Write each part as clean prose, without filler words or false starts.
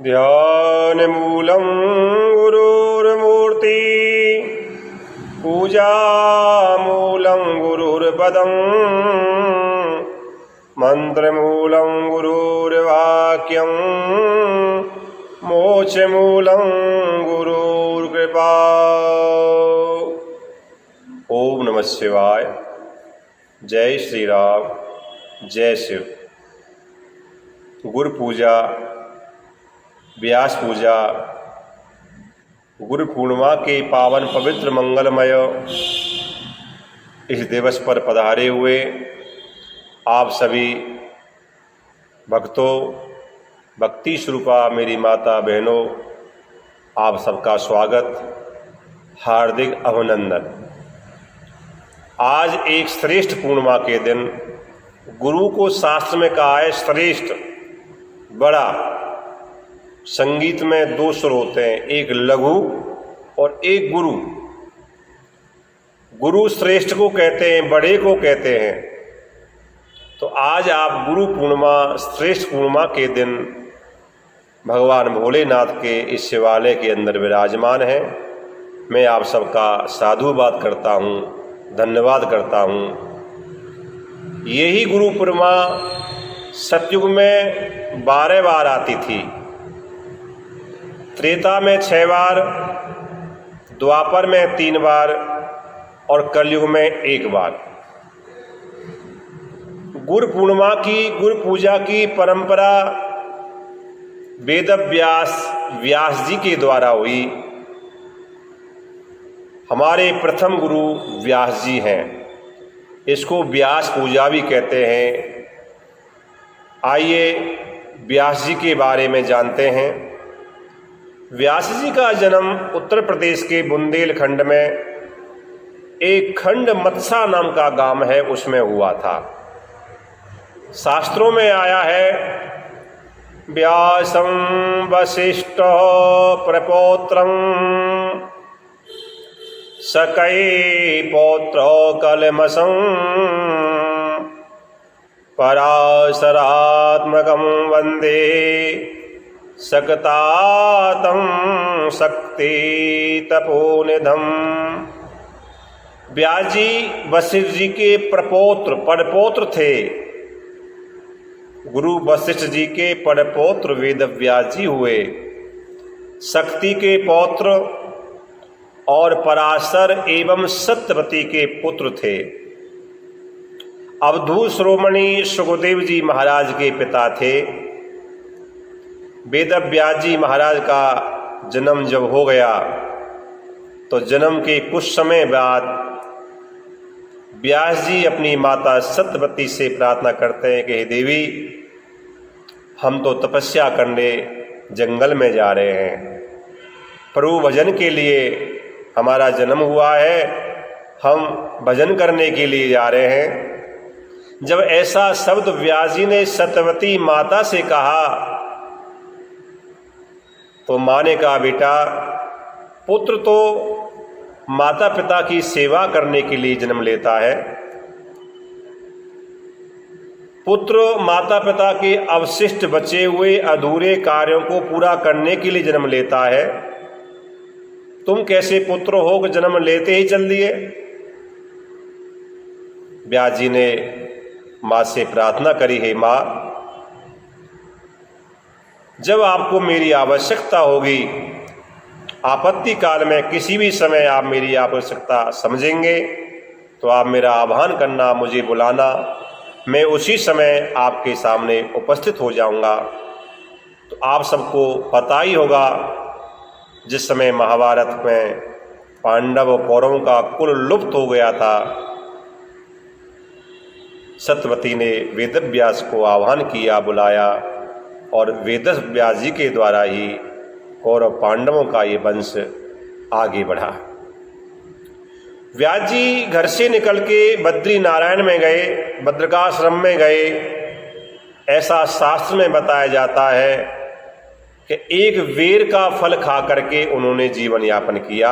ध्यानमूलं गुरुर्मूर्ति पूजामूलं गुरुर्पदं मंत्रमूलं गुरुर्वाक्यं मोक्षमूलं गुरुर्कृपा। ओम नमः शिवाय। जय श्री राम, जय शिव। गुरु पूजा, व्यास पूजा, गुरु पूर्णिमा के पावन पवित्र मंगलमय इस दिवस पर पधारे हुए आप सभी भक्तों, भक्ति स्वरूपा मेरी माता बहनों, आप सबका स्वागत, हार्दिक अभिनंदन। आज एक श्रेष्ठ पूर्णिमा के दिन गुरु को शास्त्र में कहा है श्रेष्ठ, बड़ा। संगीत में दो सुर होते हैं, एक लघु और एक गुरु। गुरु श्रेष्ठ को कहते हैं, बड़े को कहते हैं। तो आज आप गुरु पूर्णिमा, श्रेष्ठ पूर्णिमा के दिन भगवान भोलेनाथ के इस शिवालय के अंदर विराजमान हैं। मैं आप सबका साधुवाद करता हूँ, धन्यवाद करता हूँ। यही गुरु पूर्णिमा सतयुग में 12 बार आती थी, त्रेता में 6 बार, द्वापर में 3 बार और कलयुग में 1 बार। गुरु पूर्णिमा की, गुरु पूजा की परंपरा वेद व्यास जी के द्वारा हुई। हमारे प्रथम गुरु व्यास जी हैं, इसको व्यास पूजा भी कहते हैं। आइए व्यास जी के बारे में जानते हैं। व्यास जी का जन्म उत्तर प्रदेश के बुंदेलखंड में एक खंड मत्सा नाम का गांव है, उसमें हुआ था। शास्त्रों में आया है, व्यासं वसिष्ठ प्रपौत्रं सकै पौत्र कलमसं पराशरात्मकं वंदे सकतातं शक्ति तपोनिधम। व्यास जी वशिष्ठ जी के प्रपौत्र, परपौत्र थे। गुरु वशिष्ठ जी के परपौत्र वेद व्यास जी हुए। शक्ति के पौत्र और पराशर एवं सत्यवती के पुत्र थे। अवधूत शिरोमणि सुखदेव जी महाराज के पिता थे। वेद व्यास जी महाराज का जन्म जब हो गया तो जन्म के कुछ समय बाद व्यास जी अपनी माता सत्यवती से प्रार्थना करते हैं कि हे देवी, हम तो तपस्या करने जंगल में जा रहे हैं, प्रभु भजन के लिए हमारा जन्म हुआ है, हम भजन करने के लिए जा रहे हैं। जब ऐसा शब्द व्यास जी ने सत्यवती माता से कहा तो माँ ने कहा, बेटा, पुत्र तो माता पिता की सेवा करने के लिए जन्म लेता है। पुत्र माता पिता के अवशिष्ट बचे हुए अधूरे कार्यों को पूरा करने के लिए जन्म लेता है। तुम कैसे पुत्र हो कि जन्म लेते ही चल दिए? व्यास जी ने माँ से प्रार्थना करी, हे माँ, जब आपको मेरी आवश्यकता होगी, आपत्ति काल में किसी भी समय आप मेरी आवश्यकता समझेंगे तो आप मेरा आह्वान करना, मुझे बुलाना, मैं उसी समय आपके सामने उपस्थित हो जाऊंगा। तो आप सबको पता ही होगा, जिस समय महाभारत में पांडव और कौरवों का कुल लुप्त हो गया था, सत्यवती ने वेद व्यास को आह्वान किया, बुलाया, और वेद व्यास जी के द्वारा ही कौरव पांडवों का ये वंश आगे बढ़ा। व्यास जी घर से निकल के बद्री नारायण में गए, बद्रिकाश्रम में गए। ऐसा शास्त्र में बताया जाता है कि एक वेर का फल खा करके उन्होंने जीवन यापन किया।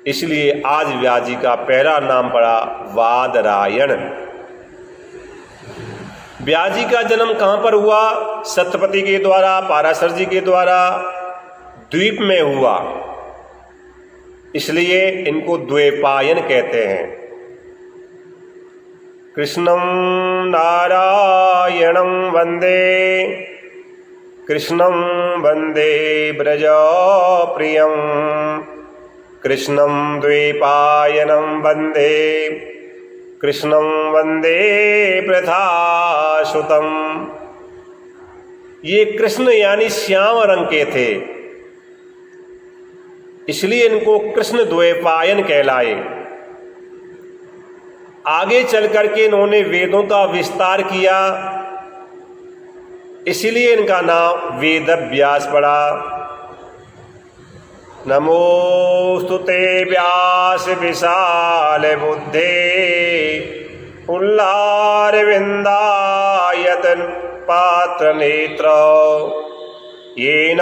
इसलिए आज व्यास जी का पहला नाम पड़ा वादरायण। व्यास जी का जन्म कहाँ पर हुआ? सत्यपति के द्वारा, पाराशर जी के द्वारा द्वीप में हुआ, इसलिए इनको द्वैपायन कहते हैं। कृष्णं नारायणं वंदे, कृष्णं वंदे ब्रजप्रियं, कृष्णं द्वैपायनं वंदे, कृष्णं वंदे प्रथासुतम्। ये कृष्ण यानी श्याम रंग के थे, इसलिए इनको कृष्ण द्वैपायन कहलाए। आगे चल करके इन्होंने वेदों का विस्तार किया, इसलिए इनका नाम वेद व्यास पड़ा। नमोस्तुते व्यास विशाल बुद्धे, उल्लारविंदायतन पात्र नेत्र, येन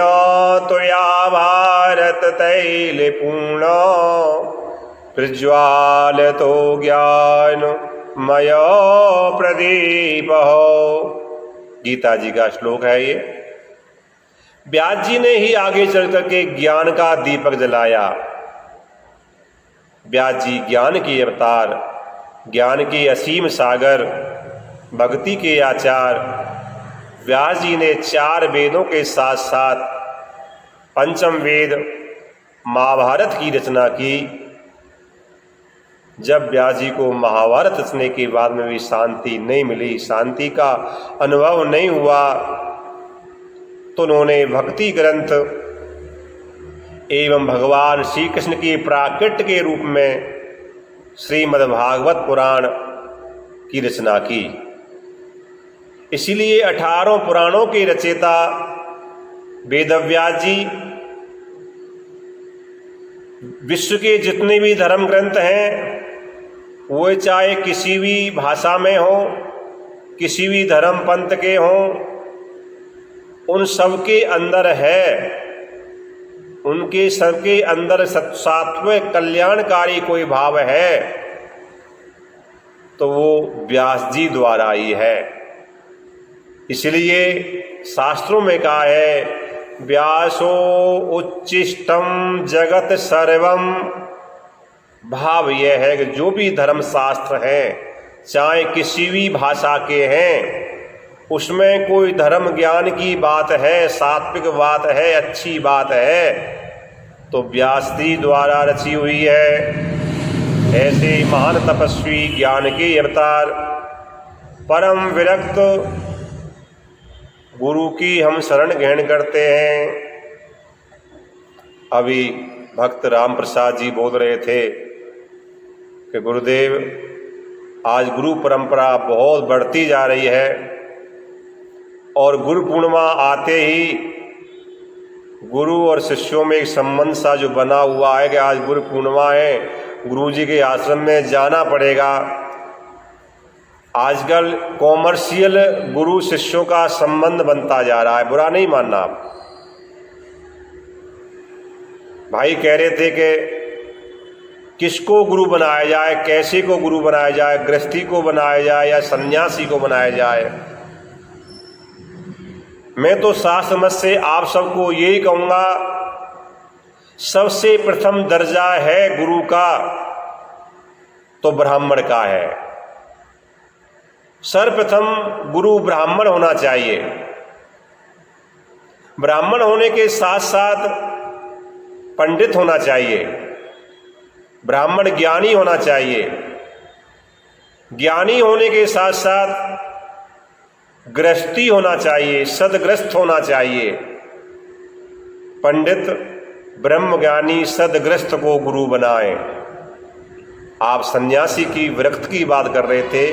त्वया भारत तैलपूर्ण, प्रज्वालतो ज्ञानमय प्रदीपः। गीता जी का श्लोक है ये। व्यास जी ने ही आगे चल करके ज्ञान का दीपक जलाया। व्यास जी ज्ञान के अवतार, ज्ञान के असीम सागर, भक्ति के आचार। व्यास जी ने 4 वेदों के साथ साथ पंचम वेद महाभारत की रचना की। जब व्यास जी को महाभारत रचने के बाद में भी शांति नहीं मिली, शांति का अनुभव नहीं हुआ, तो उन्होंने भक्ति ग्रंथ एवं भगवान श्री कृष्ण की प्राकृत के रूप में श्रीमद्भागवत पुराण की रचना की। इसीलिए 18 पुराणों के रचयिता वेदव्यास जी विश्व के जितने भी धर्म ग्रंथ हैं, वो चाहे किसी भी भाषा में हो, किसी भी धर्म पंथ के हों, उन सबके अंदर है, उनके सबके अंदर सात्विक कल्याणकारी कोई भाव है, तो वो व्यास जी द्वारा ही है। इसलिए शास्त्रों में कहा है, व्यासो उच्चिष्टम जगत सर्वम। भाव यह है कि जो भी धर्म शास्त्र हैं, चाहे किसी भी भाषा के हैं, उसमें कोई धर्म ज्ञान की बात है, सात्विक बात है, अच्छी बात है, तो व्यास जी द्वारा रची हुई है। ऐसे महान तपस्वी, ज्ञान के अवतार, परम विरक्त गुरु की हम शरण ग्रहण करते हैं। अभी भक्त राम प्रसाद जी बोल रहे थे कि गुरुदेव, आज गुरु परंपरा बहुत बढ़ती जा रही है और गुरु पूर्णिमा आते ही गुरु और शिष्यों में एक संबंध सा जो बना हुआ है कि आज गुरु पूर्णिमा है, गुरु जी के आश्रम में जाना पड़ेगा। आजकल कॉमर्शियल गुरु शिष्यों का संबंध बनता जा रहा है, बुरा नहीं मानना आप। भाई कह रहे थे कि किसको गुरु बनाया जाए, कैसे को गुरु बनाया जाए, गृहस्थी को बनाया जाए या सन्यासी को बनाया जाए। मैं तो शास्त्र मत से आप सबको यही कहूँगा, सबसे प्रथम दर्जा है गुरु का तो ब्राह्मण का है। सर्वप्रथम गुरु ब्राह्मण होना चाहिए। ब्राह्मण होने के साथ साथ पंडित होना चाहिए, ब्राह्मण ज्ञानी होना चाहिए। ज्ञानी होने के साथ साथ गृहस्थी होना चाहिए, सदग्रस्त होना चाहिए। पंडित ब्रह्मज्ञानी सदग्रस्त को गुरु बनाएं। आप सन्यासी की विरक्त की बात कर रहे थे,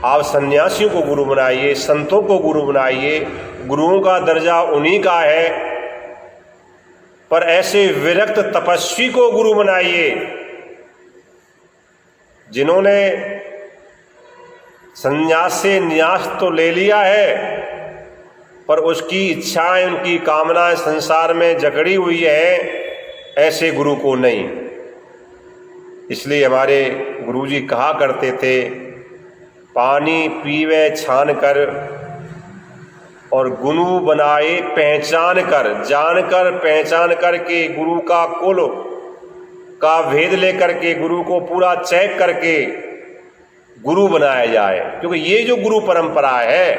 आप सन्यासियों को गुरु बनाइए, संतों को गुरु बनाइए। गुरुओं का दर्जा उन्हीं का है, पर ऐसे विरक्त तपस्वी को गुरु बनाइए जिन्होंने संन्यास से न्यास तो ले लिया है, पर उसकी इच्छाएं, उनकी कामनाएं संसार में जकड़ी हुई है। ऐसे गुरु को नहीं। इसलिए हमारे गुरुजी कहा करते थे पानी पीवे छान कर और गुरु बनाए पहचान कर, जानकर पहचान कर के गुरु का कुल का भेद लेकर के गुरु को पूरा चेक करके गुरु बनाया जाए। क्योंकि ये जो गुरु परंपरा है,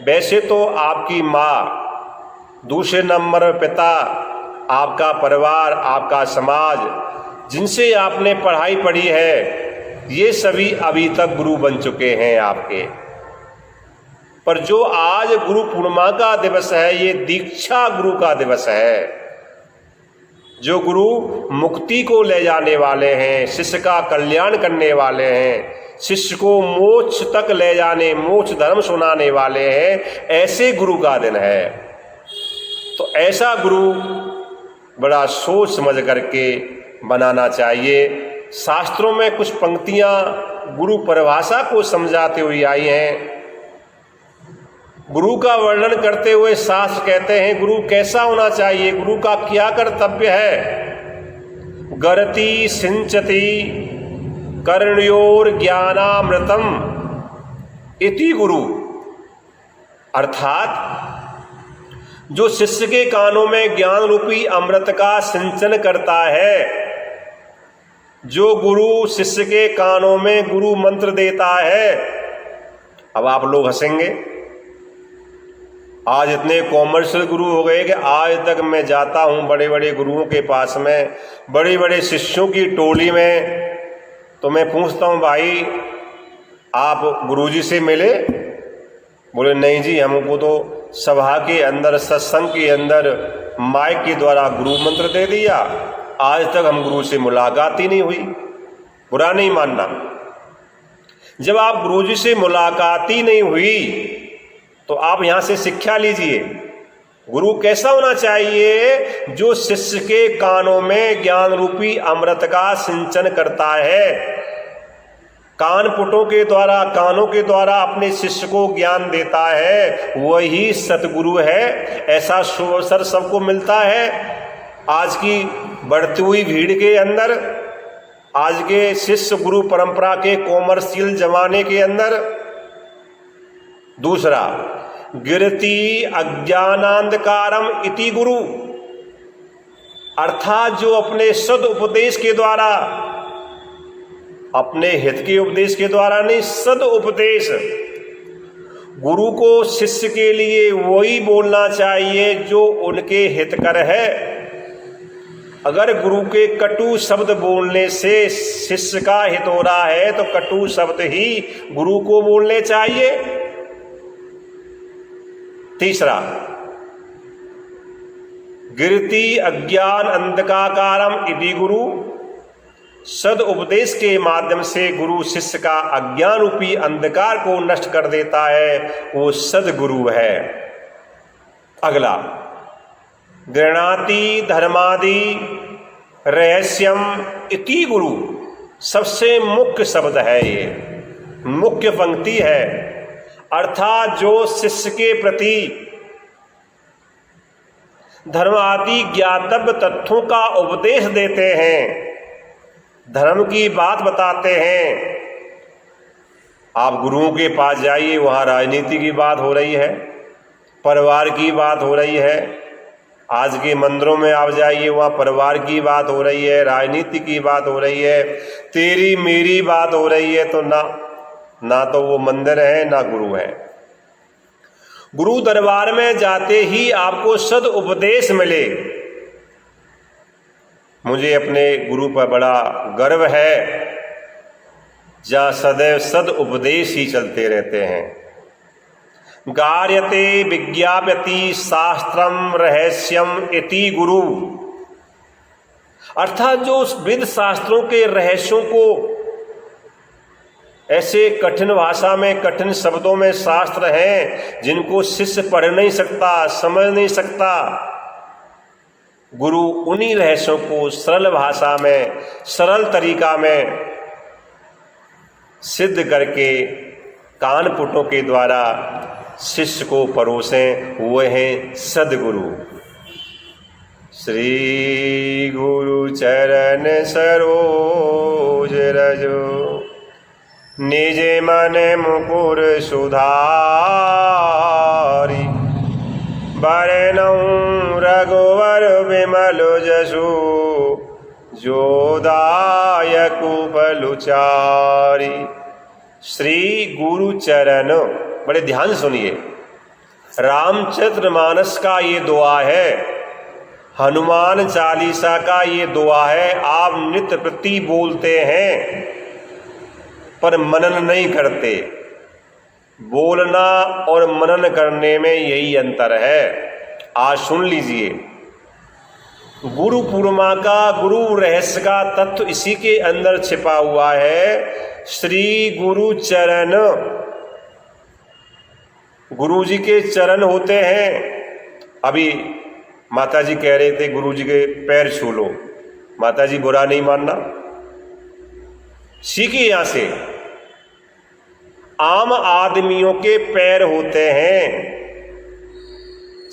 वैसे तो आपकी माँ, दूसरे नंबर पिता, आपका परिवार, आपका समाज, जिनसे आपने पढ़ाई पढ़ी है, ये सभी अभी तक गुरु बन चुके हैं आपके। पर जो आज गुरु पूर्णिमा का दिवस है, ये दीक्षा गुरु का दिवस है। जो गुरु मुक्ति को ले जाने वाले हैं, शिष्य का कल्याण करने वाले हैं, शिष्य को मोक्ष तक ले जाने, मोक्ष धर्म सुनाने वाले हैं, ऐसे गुरु का दिन है। तो ऐसा गुरु बड़ा सोच समझ करके बनाना चाहिए। शास्त्रों में कुछ पंक्तियां गुरु परिभाषा को समझाते हुए आई हैं। गुरु का वर्णन करते हुए शास्त्र कहते हैं गुरु कैसा होना चाहिए, गुरु का क्या कर्तव्य है। गरति सिंचति कर्णयोर ज्ञानामृतम इति गुरु, अर्थात जो शिष्य के कानों में ज्ञान रूपी अमृत का सिंचन करता है, जो गुरु शिष्य के कानों में गुरु मंत्र देता है। अब आप लोग हंसेंगे, आज इतने कॉमर्शियल गुरु हो गए कि आज तक मैं जाता हूं बड़े बड़े गुरुओं के पास में, बड़े बड़े शिष्यों की टोली में, तो मैं पूछता हूं भाई आप गुरुजी से मिले? बोले नहीं जी, हमको तो सभा के अंदर, सत्संग के अंदर माइक के द्वारा गुरु मंत्र दे दिया, आज तक हम गुरु से मुलाकात ही नहीं हुई। बुरा नहीं मानना, जब आप गुरुजी से मुलाकात ही नहीं हुई तो आप यहां से शिक्षा लीजिए। गुरु कैसा होना चाहिए? जो शिष्य के कानों में ज्ञान रूपी अमृत का सिंचन करता है, कानपुटों के द्वारा, कानों के द्वारा अपने शिष्य को ज्ञान देता है, वही सतगुरु है। ऐसा शुभ अवसर सबको मिलता है। आज की बढ़ती हुई भीड़ के अंदर, आज के शिष्य गुरु परंपरा के कॉमर्शियल जमाने के अंदर। दूसरा, गिरति अज्ञानांधकारम इति गुरु, अर्थात जो अपने सद उपदेश के द्वारा, अपने हित के उपदेश के द्वारा नहीं, सद उपदेश, गुरु को शिष्य के लिए वही बोलना चाहिए जो उनके हितकर है। अगर गुरु के कटु शब्द बोलने से शिष्य का हित हो रहा है तो कटु शब्द ही गुरु को बोलने चाहिए। तीसरा, गिरति अज्ञान अंधकारम इति गुरु, सद उपदेश के माध्यम से गुरु शिष्य का अज्ञान रूपी अंधकार को नष्ट कर देता है, वो सदगुरु है। अगला, गृणाति धर्मादि रहस्यम इति गुरु, सबसे मुख्य शब्द है, ये मुख्य पंक्ति है। अर्थात जो शिष्य के प्रति धर्म आदि ज्ञातव्य तथ्यों का उपदेश देते हैं, धर्म की बात बताते हैं। आप गुरुओं के पास जाइए, वहाँ राजनीति की बात हो रही है, परिवार की बात हो रही है। आज के मंदिरों में आप जाइए, वहाँ परिवार की बात हो रही है, राजनीति की बात हो रही है, तेरी मेरी बात हो रही है। तो ना तो वो मंदिर है ना गुरु है। गुरु दरबार में जाते ही आपको सद उपदेश मिले। मुझे अपने गुरु पर बड़ा गर्व है, जहाँ सदैव सद उपदेश ही चलते रहते हैं। गार्यते विज्ञाप्यति शास्त्रम रहस्यम इति गुरु, अर्थात जो उस वेद शास्त्रों के रहस्यों को ऐसे कठिन भाषा में, कठिन शब्दों में शास्त्र हैं जिनको शिष्य पढ़ नहीं सकता, समझ नहीं सकता, गुरु उन्हीं रहस्यों को सरल भाषा में, सरल तरीका में सिद्ध करके कानपुटों के द्वारा शिष्य को परोसें, वो हैं सदगुरु। श्री गुरु चरण सरोज रजो निज मन मुकुर सुधारी, बरनउँ रघुवर विमल जसु, जो दायकु फलुचारी। श्री गुरु चरण, बड़े ध्यान सुनिए, रामचरितमानस का ये दुआ है, हनुमान चालीसा का ये दुआ है। आप नित्य प्रति बोलते हैं पर मनन नहीं करते। बोलना और मनन करने में यही अंतर है। आज सुन लीजिए, गुरु पूर्णिमा का, गुरु रहस्य का तत्व इसी के अंदर छिपा हुआ है। श्री गुरु चरण, गुरु जी के चरण होते हैं। अभी माता जी कह रहे थे गुरु जी के पैर छू लो। माता जी बुरा नहीं मानना, सीखिए यहां से। आम आदमियों के पैर होते हैं,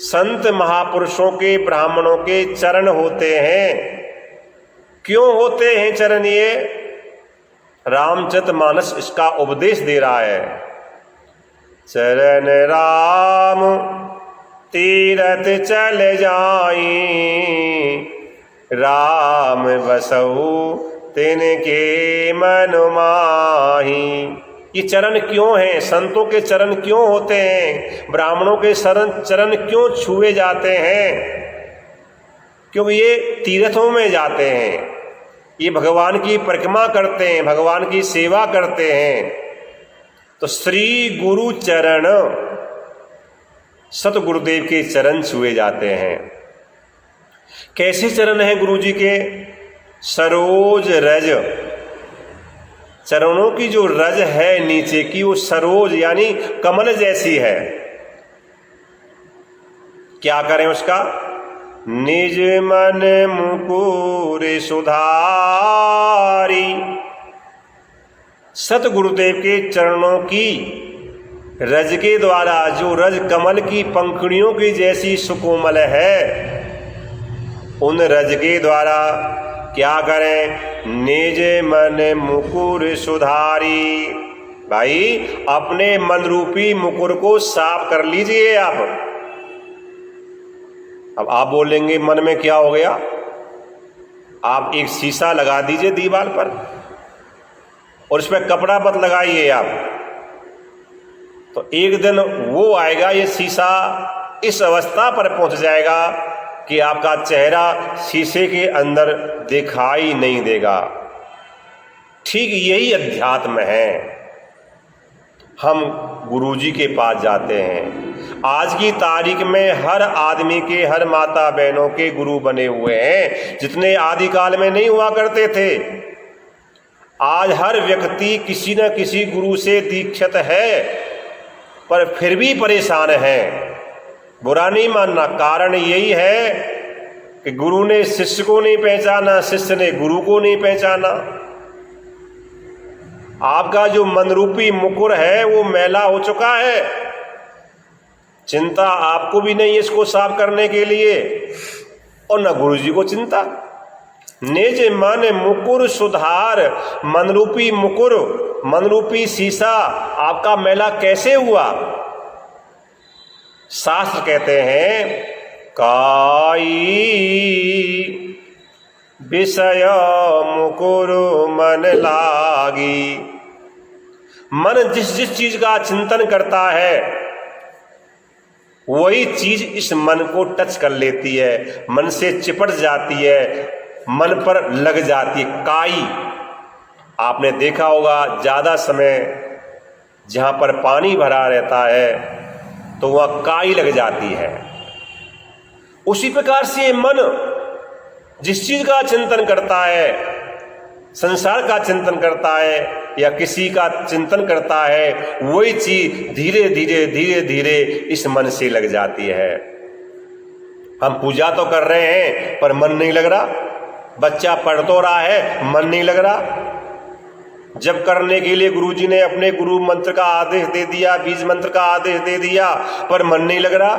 संत महापुरुषों के, ब्राह्मणों के चरण होते हैं। क्यों होते हैं चरण? ये रामचरितमानस इसका उपदेश दे रहा है। चरण राम तीरथ चल जाई, राम बसहु तिनके मन माही। ये चरण क्यों हैं? संतों के चरण क्यों होते हैं? ब्राह्मणों के चरण क्यों छुए जाते हैं? क्योंकि ये तीर्थों में जाते हैं, ये भगवान की परिक्रमा करते हैं, भगवान की सेवा करते हैं। तो श्री गुरु चरण, सतगुरुदेव के चरण छुए जाते हैं। कैसे चरण हैं गुरु जी के? सरोज रज, चरणों की जो रज है नीचे की, वो सरोज यानी कमल जैसी है। क्या करें उसका? निज मन मुकुर सुधारी। सतगुरुदेव के चरणों की रज के द्वारा, जो रज कमल की पंखुड़ियों की जैसी सुकोमल है, उन रज के द्वारा क्या करें? निज मन मुकुर सुधारी। भाई, अपने मन रूपी मुकुर को साफ कर लीजिए आप। अब आप बोलेंगे मन में क्या हो गया? आप एक शीशा लगा दीजिए दीवार पर और इसमें कपड़ा मत लगाइए आप, तो एक दिन वो आएगा, ये शीशा इस अवस्था पर पहुंच जाएगा कि आपका चेहरा शीशे के अंदर दिखाई नहीं देगा। ठीक यही अध्यात्म है। हम गुरुजी के पास जाते हैं। आज की तारीख में हर आदमी के, हर माता बहनों के गुरु बने हुए हैं, जितने आदिकाल में नहीं हुआ करते थे। आज हर व्यक्ति किसी न किसी गुरु से दीक्षित है, पर फिर भी परेशान है। बुरा नहीं मानना, कारण यही है कि गुरु ने शिष्य को नहीं पहचाना, शिष्य ने गुरु को नहीं पहचाना। आपका जो मनरूपी मुकुर है वो मैला हो चुका है। चिंता आपको भी नहीं इसको साफ करने के लिए, और न गुरु जी को चिंता। निज मन मुकुर सुधार, मनरूपी मुकुर, मनरूपी शीशा आपका मैला कैसे हुआ? शास्त्र कहते हैं, काई विषय मुकुर मन लागी। मन जिस जिस चीज का चिंतन करता है, वही चीज इस मन को टच कर लेती है, मन से चिपट जाती है, मन पर लग जाती है। काई, आपने देखा होगा, ज्यादा समय जहां पर पानी भरा रहता है तो वह काई लग जाती है। उसी प्रकार से मन जिस चीज का चिंतन करता है, संसार का चिंतन करता है या किसी का चिंतन करता है, वही चीज धीरे धीरे धीरे धीरे इस मन से लग जाती है। हम पूजा तो कर रहे हैं पर मन नहीं लग रहा। बच्चा पढ़ तो रहा है, मन नहीं लग रहा। जब करने के लिए गुरुजी ने अपने गुरु मंत्र का आदेश दे दिया, बीज मंत्र का आदेश दे दिया, पर मन नहीं लग रहा।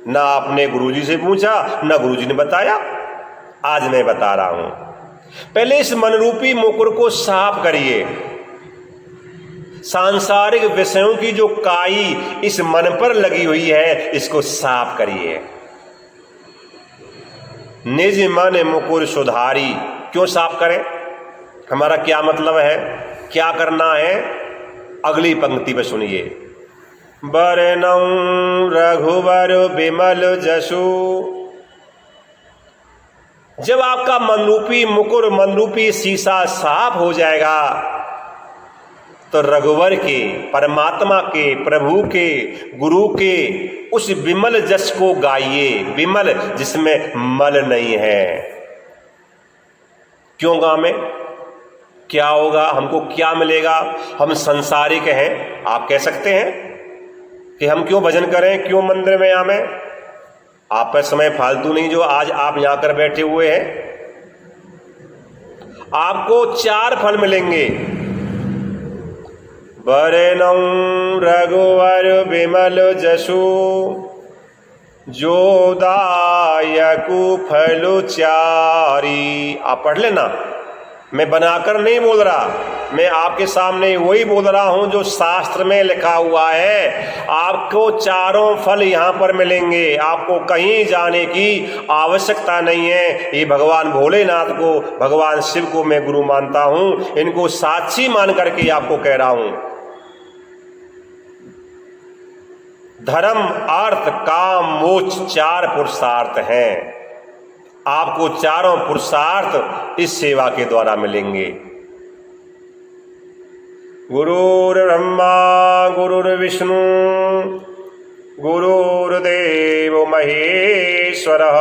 ना आपने गुरुजी से पूछा, ना गुरुजी ने बताया। आज मैं बता रहा हूं। पहले इस मनरूपी मुकुर को साफ करिए। सांसारिक विषयों की जो काई इस मन पर लगी हुई है, इसको साफ करिए। निज मन मुकुर सुधारी। क्यों साफ करें? हमारा क्या मतलब है, क्या करना है? अगली पंक्ति में सुनिए। बरनऊं रघुवर बिमल जसु। जब आपका मनरूपी मुकुर, मनरूपी शीशा साफ हो जाएगा तो रघुवर के, परमात्मा के, प्रभु के, गुरु के उस विमल जस को गाइए। विमल जिसमें मल नहीं है। क्यों गावें? क्या होगा? हमको क्या मिलेगा? हम संसारिक हैं। आप कह सकते हैं कि हम क्यों भजन करें, क्यों मंदिर में आवें? आप पर समय फालतू नहीं जो आज आप यहां कर बैठे हुए हैं। आपको 4 फल मिलेंगे। बरनऊं रघुवर बिमल जसु, जो दायकु फल चारी। आप पढ़ लेना, मैं बनाकर नहीं बोल रहा, मैं आपके सामने वही बोल रहा हूं जो शास्त्र में लिखा हुआ है। आपको 4 फल यहां पर मिलेंगे। आपको कहीं जाने की आवश्यकता नहीं है। ये भगवान भोलेनाथ को, भगवान शिव को मैं गुरु मानता हूं, इनको साक्षी मान करके आपको कह रहा हूं। धर्म, अर्थ, काम, मोक्ष 4 पुरुषार्थ हैं। आपको 4 पुरुषार्थ इस सेवा के द्वारा मिलेंगे। गुरुर्ब्रह्मा गुरुर्विष्णु गुरुर्देव महेश्वरः,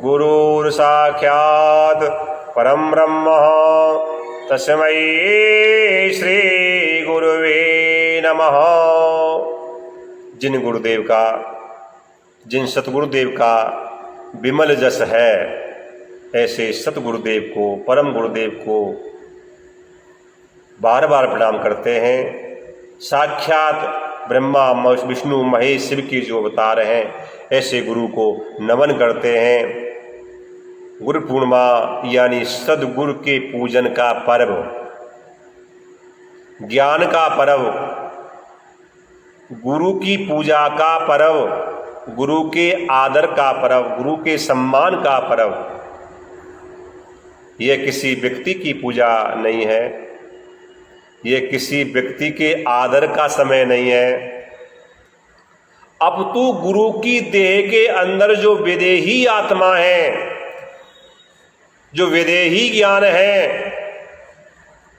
गुरुर्साक्षात् परम ब्रह्म, तस्मै श्री गुरुवे नमः। जिन गुरुदेव का, जिन सतगुरुदेव का विमल जस है, ऐसे सतगुरुदेव को, परम गुरुदेव को बार बार प्रणाम करते हैं। साक्षात ब्रह्मा विष्णु महेश शिव के जो अवतार हैं, ऐसे गुरु को नमन करते हैं। गुरु पूर्णिमा यानी सदगुरु के पूजन का पर्व, ज्ञान का पर्व, गुरु की पूजा का पर्व, गुरु के आदर का पर्व, गुरु के सम्मान का पर्व। यह किसी व्यक्ति की पूजा नहीं है, यह किसी व्यक्ति के आदर का समय नहीं है। अपितु गुरु की देह के अंदर जो विदेही आत्मा है, जो विदेही ज्ञान है,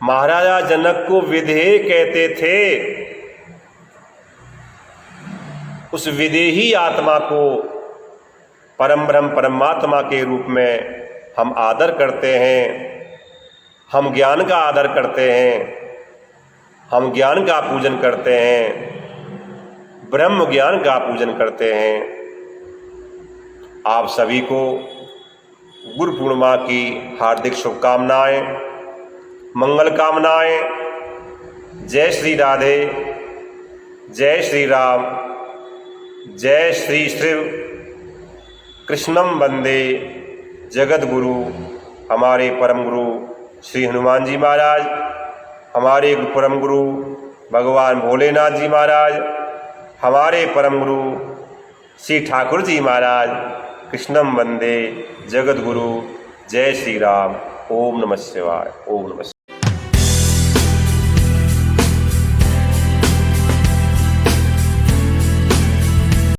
महाराजा जनक को विदेह कहते थे। उस विदेही आत्मा को परम ब्रह्म परमात्मा के रूप में हम आदर करते हैं। हम ज्ञान का आदर करते हैं, हम ज्ञान का पूजन करते हैं, ब्रह्म ज्ञान का पूजन करते हैं। आप सभी को गुरु पूर्णिमा की हार्दिक शुभकामनाएं, मंगल कामनाएं। जय श्री राधे, जय श्री राम, जय श्री शिव। कृष्णम वंदे जगत गुरु। हमारे परम गुरु श्री हनुमान जी महाराज, हमारे परम गुरु भगवान भोलेनाथ जी महाराज, हमारे परम गुरु श्री ठाकुर जी महाराज। कृष्णम वंदे जगत गुरु। जय श्री राम। ओम नमः शिवाय। ओम नमः।